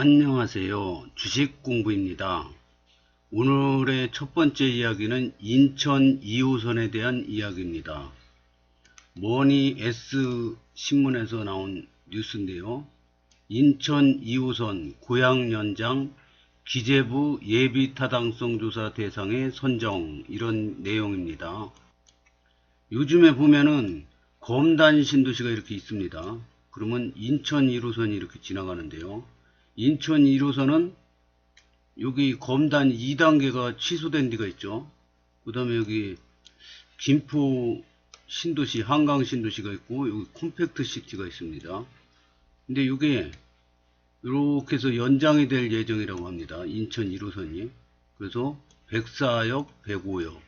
안녕하세요. 주식공부입니다. 오늘의 첫 번째 이야기는 인천 2호선에 대한 이야기입니다. 머니 S 신문에서 나온 뉴스인데요. 인천 2호선 고양 연장 기재부 예비 타당성 조사 대상에 선정, 이런 내용입니다. 요즘에 보면은 검단 신도시가 이렇게 있습니다. 그러면 인천 1호선이 이렇게 지나가는데요. 인천 1호선은 여기 검단 2단계가 취소된 데가 있죠. 그 다음에 여기 김포 신도시, 한강 신도시가 있고, 여기 콤팩트 시티가 있습니다. 근데 이게 이렇게 해서 연장이 될 예정이라고 합니다. 인천 1호선이. 그래서 백사역, 105역,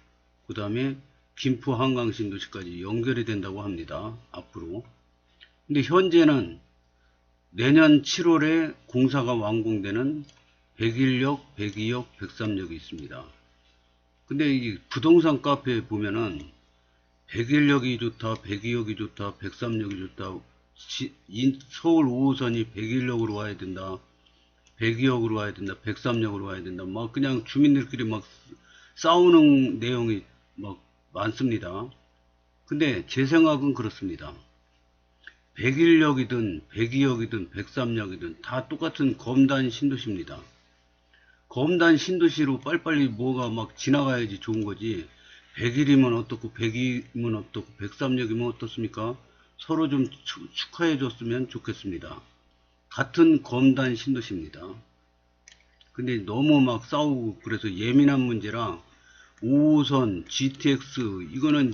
그 다음에 김포 한강 신도시까지 연결이 된다고 합니다. 앞으로. 근데 현재는 내년 7월에 공사가 완공되는 101역, 102역, 103역이 있습니다. 근데 이 부동산 카페에 보면은 101역이 좋다, 102역이 좋다, 103역이 좋다, 서울 5호선이 101역으로 와야 된다, 102역으로 와야 된다, 103역으로 와야 된다, 막 그냥 주민들끼리 막 싸우는 내용이 막 많습니다. 근데 제 생각은 그렇습니다. 101역이든 102역이든 103역이든 다 똑같은 검단 신도시입니다. 검단 신도시로 빨리빨리 뭐가 막 지나가야지 좋은 거지. 101이면 어떻고 102면 어떻고 103역이면 어떻습니까? 서로 좀 축하해 줬으면 좋겠습니다. 같은 검단 신도시입니다. 근데 너무 막 싸우고 그래서 예민한 문제라 5호선, GTX 이거는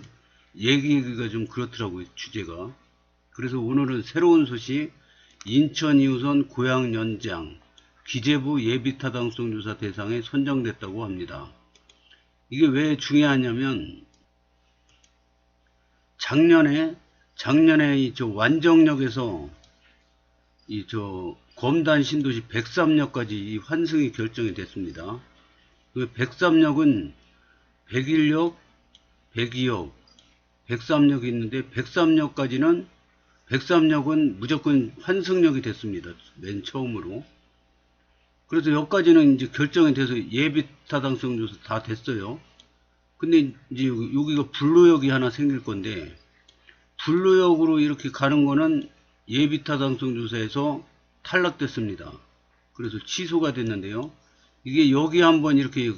얘기가 좀 그렇더라고요, 주제가. 그래서 오늘은 새로운 소식, 인천 2호선 고양 연장 기재부 예비 타당성 조사 대상에 선정됐다고 합니다. 이게 왜 중요하냐면 작년에 이 완정역에서 이 검단 신도시 103역까지 이 환승이 결정이 됐습니다. 그 103역은 101역, 102역, 103역이 있는데 103역은 무조건 환승역이 됐습니다. 맨 처음으로. 그래서 여기까지는 이제 결정이 돼서 예비 타당성 조사 다 됐어요. 근데 이제 여기가 분로역이 하나 생길 건데, 분로역으로 이렇게 가는 거는 예비 타당성 조사에서 탈락됐습니다. 그래서 취소가 됐는데요. 이게 여기 한번 이렇게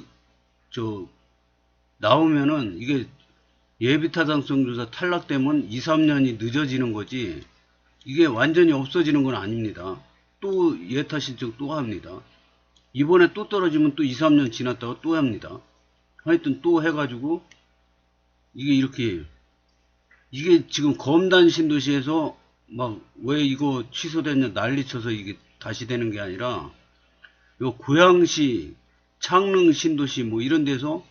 나오면은 이게 예비 타당성 조사 탈락되면 2, 3년이 늦어지는 거지, 이게 완전히 없어지는 건 아닙니다. 또 예타 신청 또 합니다. 이번에 또 떨어지면 또 2, 3년 지났다가 또 합니다. 하여튼 또 해가지고 이게 지금 검단 신도시에서 막 왜 이거 취소됐냐 난리쳐서 이게 다시 되는 게 아니라, 요 고양시, 창릉 신도시 뭐 이런 데서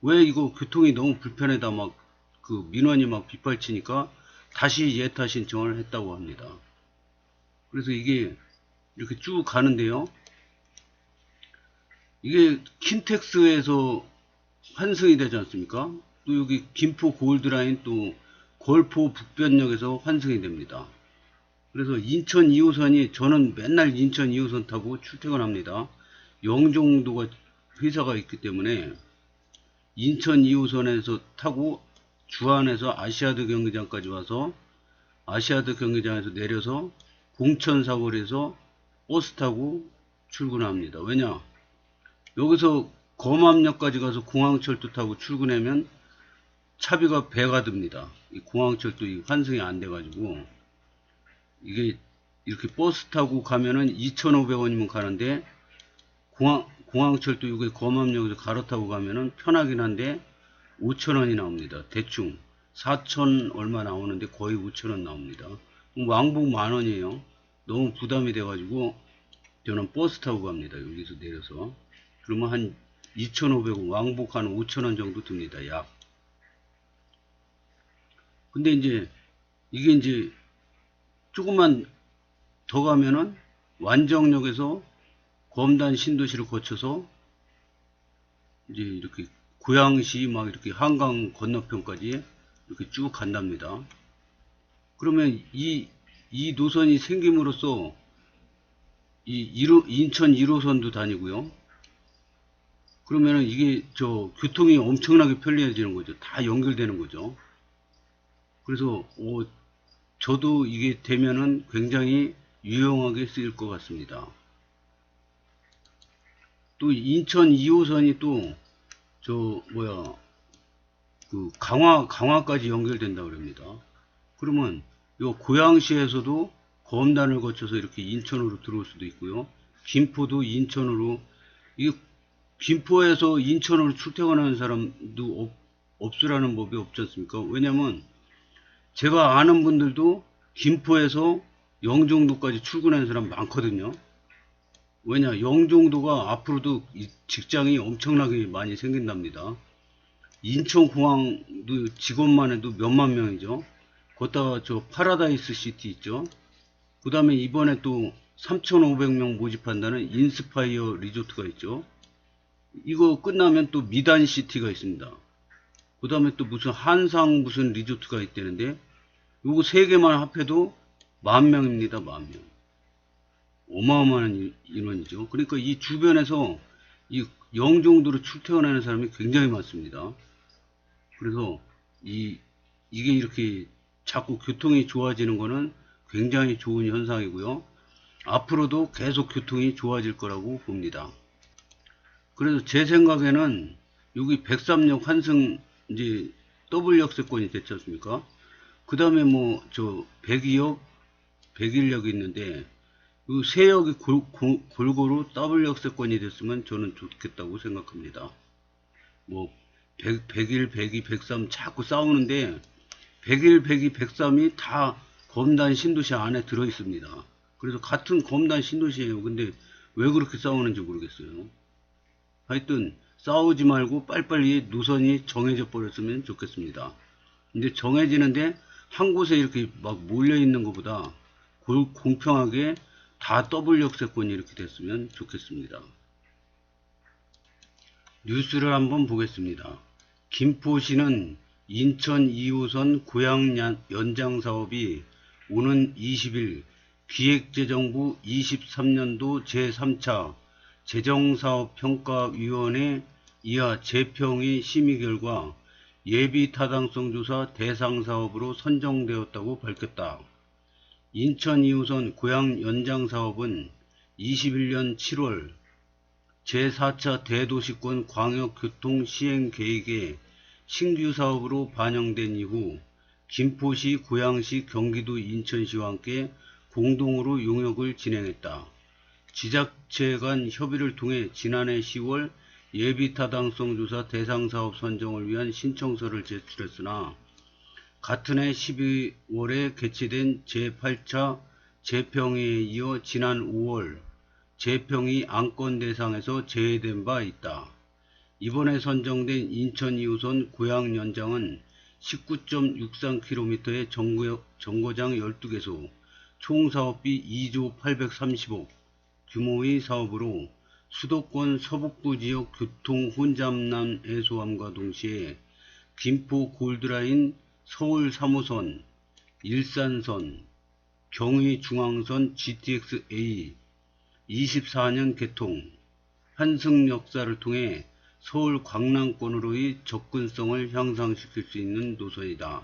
왜 이거 교통이 너무 불편하다 막 그 민원이 막 빗발치니까 다시 예타 신청을 했다고 합니다. 그래서 이게 이렇게 쭉 가는데요. 이게 킨텍스에서 환승이 되지 않습니까? 또 여기 김포 골드라인, 또 골포 북변역에서 환승이 됩니다. 그래서 인천 2호선이, 저는 맨날 인천 2호선 타고 출퇴근합니다. 영종도가 회사가 있기 때문에 인천 2호선에서 타고 주안에서 아시아드 경기장까지 와서 아시아드 경기장에서 내려서 공천사거리에서 버스 타고 출근합니다. 왜냐? 여기서 검암역까지 가서 공항철도 타고 출근하면 차비가 배가 듭니다. 이 공항철도 환승이 안 돼가지고, 이게 이렇게 버스 타고 가면은 2,500원이면 가는데, 공항철도 여기 검암역에서 갈아타고 가면은 편하긴 한데 5,000원이 나옵니다. 대충 4,000 얼마 나오는데 거의 5,000원 나옵니다. 왕복 10,000원이에요. 너무 부담이 돼가지고 저는 버스 타고 갑니다. 여기서 내려서. 그러면 한 2,500원, 왕복 한 5,000원 정도 듭니다. 약. 근데 이게 조금만 더 가면은 완정역에서 검단 신도시를 거쳐서 이제 이렇게 고양시 막 이렇게 한강 건너편까지 이렇게 쭉 간답니다. 그러면 이 노선이 생김으로써 인천 1호선도 다니고요. 그러면은 이게 교통이 엄청나게 편리해지는 거죠. 다 연결되는 거죠. 그래서 저도 이게 되면은 굉장히 유용하게 쓰일 것 같습니다. 또 인천 2호선이 또 강화까지 연결된다 그럽니다. 그러면 요 고양시에서도 검단을 거쳐서 이렇게 인천으로 들어올 수도 있고요. 김포도 인천으로, 이 김포에서 인천으로 출퇴근하는 사람도 없으라는 법이 없지 않습니까? 왜냐면 제가 아는 분들도 김포에서 영종도까지 출근하는 사람 많거든요. 왜냐, 영종도가 앞으로도 직장이 엄청나게 많이 생긴답니다. 인천공항도 직원만 해도 몇만 명이죠. 거기다가 파라다이스 시티 있죠. 그 다음에 이번에 또 3,500명 모집한다는 인스파이어 리조트가 있죠. 이거 끝나면 또 미단 시티가 있습니다. 그 다음에 또 무슨 한상 무슨 리조트가 있다는데, 요거 세 개만 합해도 10,000명입니다. 10,000명. 어마어마한 인원이죠. 그러니까 이 주변에서 이 영종도로 출퇴근하는 사람이 굉장히 많습니다. 그래서 이게 이렇게 자꾸 교통이 좋아지는 거는 굉장히 좋은 현상이고요. 앞으로도 계속 교통이 좋아질 거라고 봅니다. 그래서 제 생각에는 여기 103역 환승 이제 더블 역세권이 됐지 않습니까? 그 다음에 102역, 101역이 있는데 이 세 역이 골고루 더블 역세권이 됐으면 저는 좋겠다고 생각합니다. 101, 102, 103 자꾸 싸우는데 101, 102, 103이 다 검단 신도시 안에 들어 있습니다. 그래서 같은 검단 신도시예요. 근데 왜 그렇게 싸우는지 모르겠어요. 하여튼 싸우지 말고 빨리빨리 노선이 정해져 버렸으면 좋겠습니다. 근데 정해지는데 한 곳에 이렇게 막 몰려 있는 것보다 공평하게 다 더블 역세권이 이렇게 됐으면 좋겠습니다. 뉴스를 한번 보겠습니다. 김포시는 인천 2호선 고양 연장 사업이 오는 20일 기획재정부 23년도 제3차 재정사업평가위원회 이하 재평의 심의 결과 예비타당성 조사 대상 사업으로 선정되었다고 밝혔다. 인천 2호선 고양 연장 사업은 21년 7월 제4차 대도시권 광역교통 시행계획에 신규 사업으로 반영된 이후 김포시, 고양시, 경기도 인천시와 함께 공동으로 용역을 진행했다. 지자체 간 협의를 통해 지난해 10월 예비타당성 조사 대상 사업 선정을 위한 신청서를 제출했으나 같은 해 12월에 개최된 제8차 재평에 이어 지난 5월 재평이 안건 대상에서 제외된 바 있다. 이번에 선정된 인천 2호선 고양 연장은 19.63km의 정거장 12개소, 총 사업비 2조 830억 규모의 사업으로 수도권 서북부 지역 교통 혼잡난 해소함과 동시에 김포 골드라인 서울 3호선, 일산선, 경의 중앙선 GTX-A 24년 개통, 환승 역사를 통해 서울 광남권으로의 접근성을 향상시킬 수 있는 노선이다.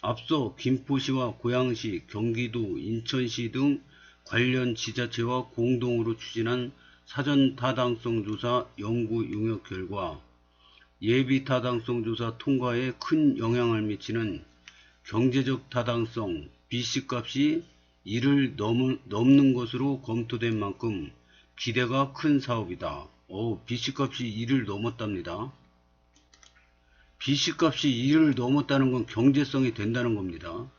앞서 김포시와 고양시, 경기도, 인천시 등 관련 지자체와 공동으로 추진한 사전 타당성 조사 연구 용역 결과 예비 타당성 조사 통과에 큰 영향을 미치는 경제적 타당성 BC값이 1을 넘는 것으로 검토된 만큼 기대가 큰 사업이다. BC값이 1을 넘었답니다. BC값이 1을 넘었다는 건 경제성이 된다는 겁니다.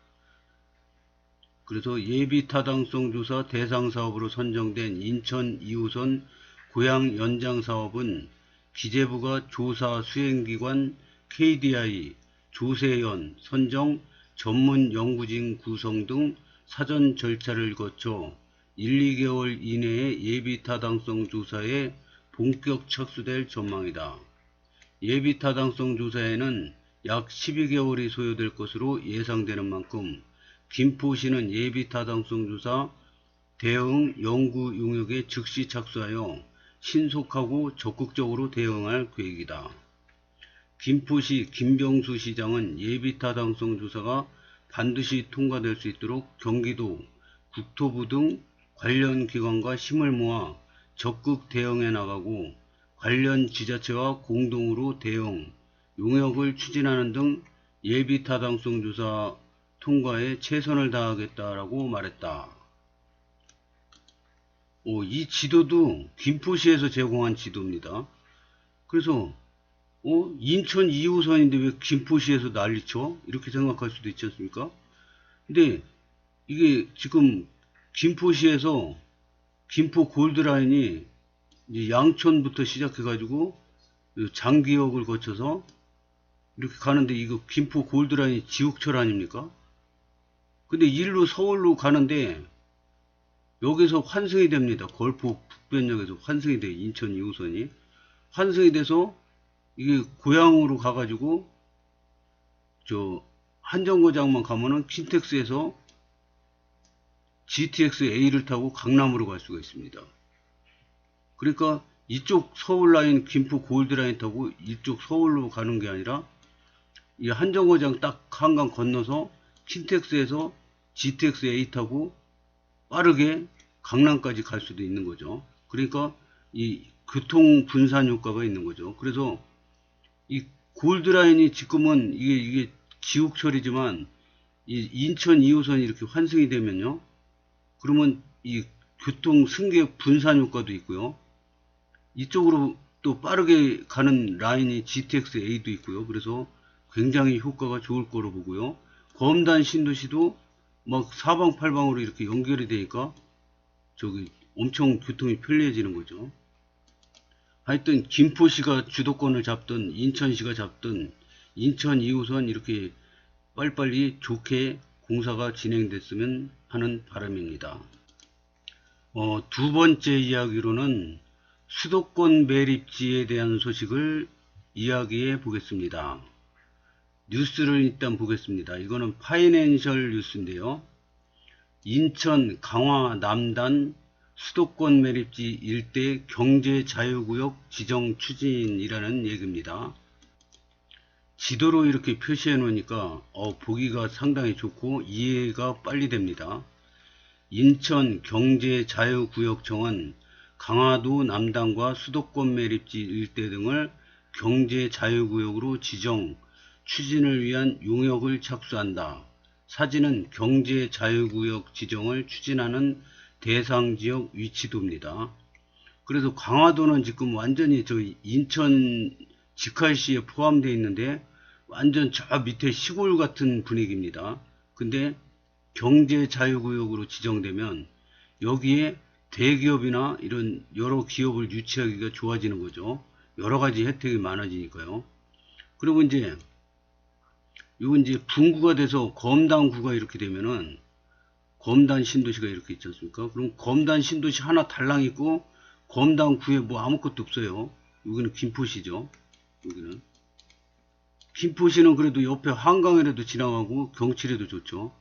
그래서 예비타당성 조사 대상 사업으로 선정된 인천 2호선 고양 연장 사업은 기재부가 조사 수행기관 KDI, 조세연, 선정, 전문 연구진 구성 등 사전 절차를 거쳐 1, 2개월 이내에 예비타당성 조사에 본격 착수될 전망이다. 예비타당성 조사에는 약 12개월이 소요될 것으로 예상되는 만큼 김포시는 예비타당성 조사 대응 연구 용역에 즉시 착수하여 신속하고 적극적으로 대응할 계획이다. 김포시 김병수 시장은 예비타당성 조사가 반드시 통과될 수 있도록 경기도, 국토부 등 관련 기관과 힘을 모아 적극 대응해 나가고 관련 지자체와 공동으로 대응, 용역을 추진하는 등 예비타당성 조사 통과에 최선을 다하겠다라고 말했다. 이 지도도 김포시에서 제공한 지도입니다. 그래서 인천 2호선인데 왜 김포시에서 난리쳐? 이렇게 생각할 수도 있지 않습니까? 근데 이게 지금 김포시에서 김포 골드라인이 이제 양천부터 시작해가지고 장기역을 거쳐서 이렇게 가는데 이거 김포 골드라인이 지옥철 아닙니까? 근데 일로 서울로 가는데 여기서 환승이 됩니다. 걸포 북변역에서 환승이 돼요. 인천 2호선이 환승이 돼서 이게 고향으로 가가지고 저 한정거장만 가면은 킨텍스에서 GTX A를 타고 강남으로 갈 수가 있습니다. 그러니까 이쪽 서울 라인 김포 골드 라인 타고 이쪽 서울로 가는 게 아니라 이 한정거장 딱 한강 건너서 킨텍스에서 GTX A 타고 빠르게 강남까지 갈 수도 있는 거죠. 그러니까 이 교통 분산 효과가 있는 거죠. 그래서 이 골드라인이 지금은 이게 지옥철이지만 이 인천 2호선이 이렇게 환승이 되면요. 그러면 이 교통 승객 분산 효과도 있고요. 이쪽으로 또 빠르게 가는 라인이 GTX A도 있고요. 그래서 굉장히 효과가 좋을 거로 보고요. 검단 신도시도 막 사방팔방으로 이렇게 연결이 되니까 저기 엄청 교통이 편리해지는 거죠. 하여튼 김포시가 주도권을 잡든 인천시가 잡든 인천 2호선 이렇게 빨리빨리 좋게 공사가 진행됐으면 하는 바람입니다. 두 번째 이야기로는 수도권 매립지에 대한 소식을 이야기해 보겠습니다. 뉴스를 일단 보겠습니다. 이거는 파이낸셜 뉴스인데요. 인천 강화 남단 수도권 매립지 일대 경제자유구역 지정 추진이라는 얘기입니다. 지도로 이렇게 표시해 놓으니까 보기가 상당히 좋고 이해가 빨리 됩니다. 인천 경제자유구역청은 강화도 남단과 수도권 매립지 일대 등을 경제자유구역으로 지정, 추진을 위한 용역을 착수한다. 사진은 경제자유구역 지정을 추진하는 대상지역 위치도입니다. 그래서 강화도는 지금 완전히 저 인천 직할시에 포함되어 있는데 완전 저 밑에 시골 같은 분위기입니다. 근데 경제자유구역으로 지정되면 여기에 대기업이나 이런 여러 기업을 유치하기가 좋아지는 거죠. 여러 가지 혜택이 많아지니까요. 그리고 이제 분구가 돼서 검단구가 이렇게 되면은 검단 신도시가 이렇게 있지 않습니까? 그럼 검단 신도시 하나 달랑 있고 검단구에 뭐 아무것도 없어요. 여기는 김포시죠. 여기는 김포시는 그래도 옆에 한강이라도 지나가고 경치라도 좋죠.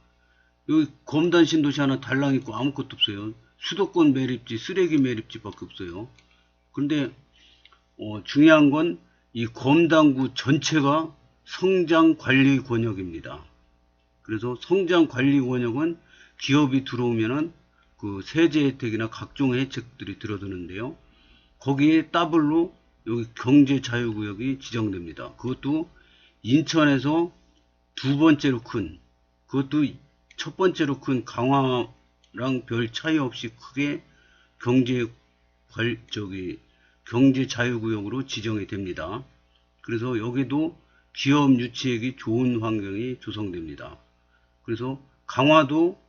여기 검단 신도시 하나 달랑 있고 아무것도 없어요. 수도권 매립지, 쓰레기 매립지 밖에 없어요. 근데 중요한 건 이 검단구 전체가 성장관리 권역입니다. 그래서 성장관리 권역은 기업이 들어오면은 그 세제 혜택이나 각종 혜택들이 들어드는데요. 거기에 더블로 여기 경제자유구역이 지정됩니다. 그것도 인천에서 두 번째로 큰, 그것도 첫 번째로 큰 강화랑 별 차이 없이 크게 경제자유구역으로 지정이 됩니다. 그래서 여기도 기업 유치하기 좋은 환경이 조성됩니다. 그래서 강화도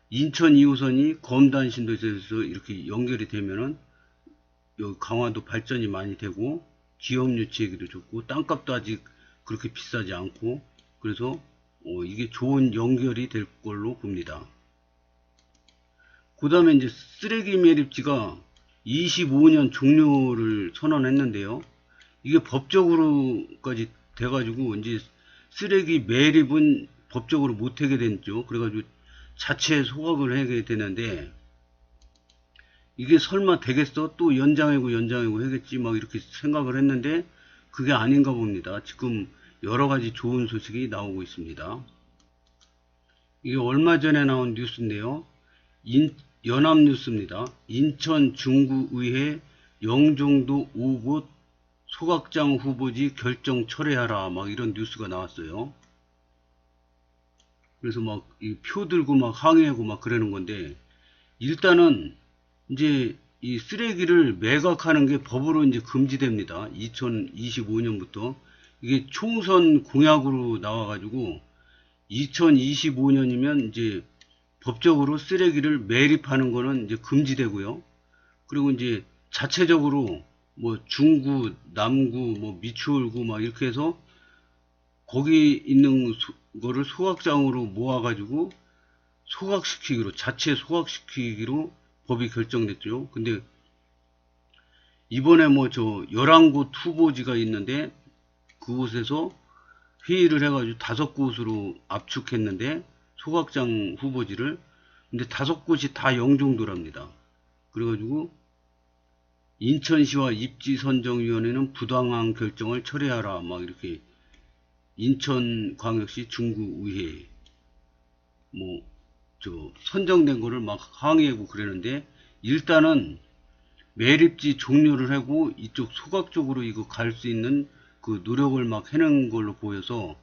인천 2호선이 검단 신도시에서 이렇게 연결이 되면은 여기 강화도 발전이 많이 되고 기업 유치하기도 좋고 땅값도 아직 그렇게 비싸지 않고 그래서 이게 좋은 연결이 될 걸로 봅니다. 그 다음에 이제 쓰레기 매립지가 25년 종료를 선언했는데요. 이게 법적으로까지 돼가지고 이제 쓰레기 매립은 법적으로 못하게 됐죠. 그래가지고 자체 소각을 하게 되는데 이게 설마 되겠어? 또 연장이고 하겠지 막 이렇게 생각을 했는데 그게 아닌가 봅니다. 지금 여러 가지 좋은 소식이 나오고 있습니다. 이게 얼마 전에 나온 뉴스인데요. 연합뉴스입니다. 인천 중구의회 영종도 5곳 소각장 후보지 결정 철회하라 막 이런 뉴스가 나왔어요. 그래서 막 이 표 들고 막 항의하고 막 그러는 건데, 일단은 이제 이 쓰레기를 매각하는 게 법으로 이제 금지됩니다. 2025년부터 이게 총선 공약으로 나와가지고 2025년이면 이제 법적으로 쓰레기를 매립하는 거는 이제 금지되고요. 그리고 이제 자체적으로 뭐 중구, 남구, 뭐 미추홀구 막 이렇게 해서 거기 있는 거를 소각장으로 모아가지고 소각시키기로, 자체 소각시키기로 법이 결정됐죠. 근데 이번에 뭐 저 11곳 후보지가 있는데 그곳에서 회의를 해가지고 5곳으로 압축했는데 소각장 후보지를, 근데 5곳이 다 영종도랍니다. 그래가지고 인천시와 입지선정위원회는 부당한 결정을 철회하라 막 이렇게 인천광역시 중구의회 뭐 저 선정된 거를 막 항의하고 그러는데, 일단은 매립지 종료를 하고 이쪽 소각 쪽으로 이거 갈 수 있는 그 노력을 막 해놓은 걸로 보여서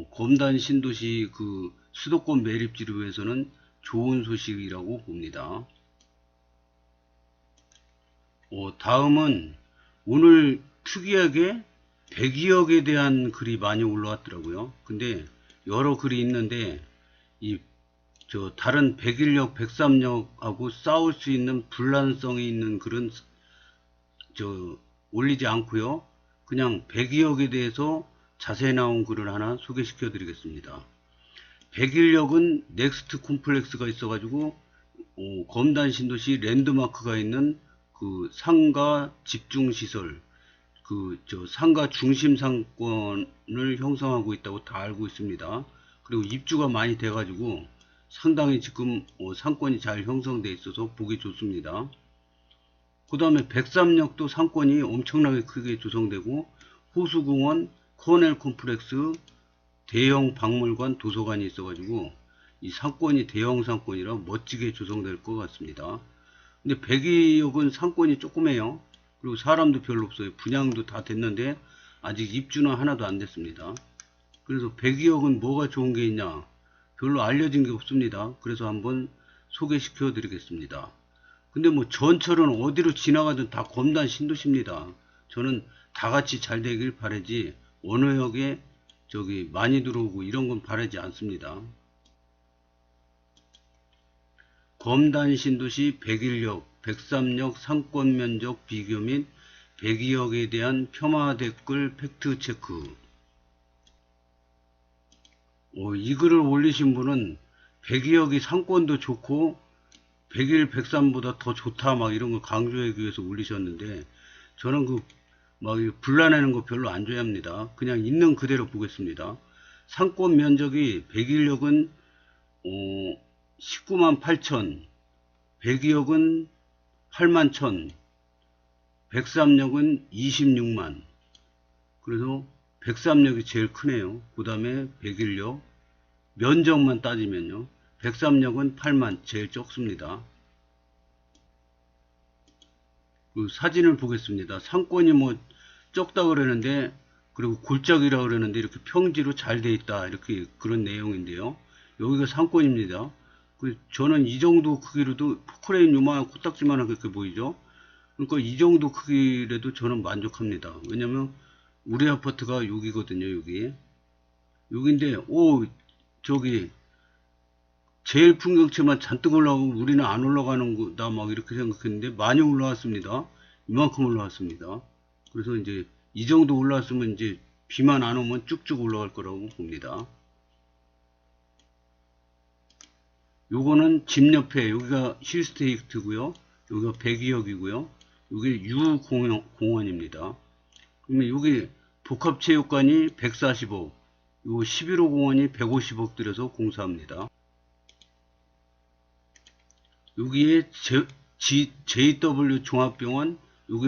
검단 신도시 그 수도권 매립지를 위해서는 좋은 소식이라고 봅니다. 다음은 오늘 특이하게 100여억에 대한 글이 많이 올라왔더라고요. 근데 여러 글이 있는데 이 저 다른 101역, 103역하고 싸울 수 있는 분란성이 있는 글은 저 올리지 않고요. 그냥 102역에 대해서 자세히 나온 글을 하나 소개시켜 드리겠습니다. 101역은 넥스트 콤플렉스가 있어가지고 검단 신도시 랜드마크가 있는 그 상가 집중시설, 그 저 상가 중심 상권을 형성하고 있다고 다 알고 있습니다. 그리고 입주가 많이 돼가지고 상당히 지금 상권이 잘 형성돼 있어서 보기 좋습니다. 그 다음에 103역도 상권이 엄청나게 크게 조성되고 호수공원, 코넬 콤플렉스, 대형 박물관, 도서관이 있어가지고 이 상권이 대형 상권이라 멋지게 조성될 것 같습니다. 근데 102역은 상권이 조그매요. 그리고 사람도 별로 없어요. 분양도 다 됐는데 아직 입주는 하나도 안 됐습니다. 그래서 102역은 뭐가 좋은 게 있냐? 별로 알려진 게 없습니다. 그래서 한번 소개시켜 드리겠습니다. 근데 뭐 전철은 어디로 지나가든 다 검단 신도시입니다. 저는 다 같이 잘 되길 바라지 어느 역에 저기 많이 들어오고 이런 건 바라지 않습니다. 검단 신도시 101역, 103역 상권 면적 비교 및 102역에 대한 폄하 댓글 팩트 체크. 이 글을 올리신 분은 102역이 상권도 좋고 101, 103보다 더 좋다 막 이런 거 강조하기 위해서 올리셨는데, 저는 그 막 분란하는 거 별로 안 좋아합니다. 그냥 있는 그대로 보겠습니다. 상권 면적이 101역은 19만 8천, 102역은 8만 1천, 103역은 26만. 그래서 103역이 제일 크네요. 그 다음에 101역 면적만 따지면요, 103역은 8만, 제일 적습니다. 그 사진을 보겠습니다. 상권이 뭐 적다 그러는데, 그리고 골짜기라 그러는데 이렇게 평지로 잘 돼 있다 이렇게 그런 내용인데요. 여기가 상권입니다. 저는 이 정도 크기로도 포크레인 요만한 코딱지만한 그렇게 보이죠. 그러니까 이 정도 크기라도 저는 만족합니다. 왜냐면 우리 아파트가 여기거든요. 여기인데 저기 제일 풍경채만 잔뜩 올라오고 우리는 안 올라가는 거다 막 이렇게 생각했는데 많이 올라왔습니다. 이만큼 올라왔습니다. 그래서 이제 이 정도 올라왔으면 이제 비만 안 오면 쭉쭉 올라갈 거라고 봅니다. 요거는 집 옆에 여기가 힐스테이트고요. 여기가 102역이고요. 여기 유공원입니다. 그러면 여기 복합체육관이 140억, 요 11호 공원이 150억 들여서 공사합니다. 여기에 JW 종합병원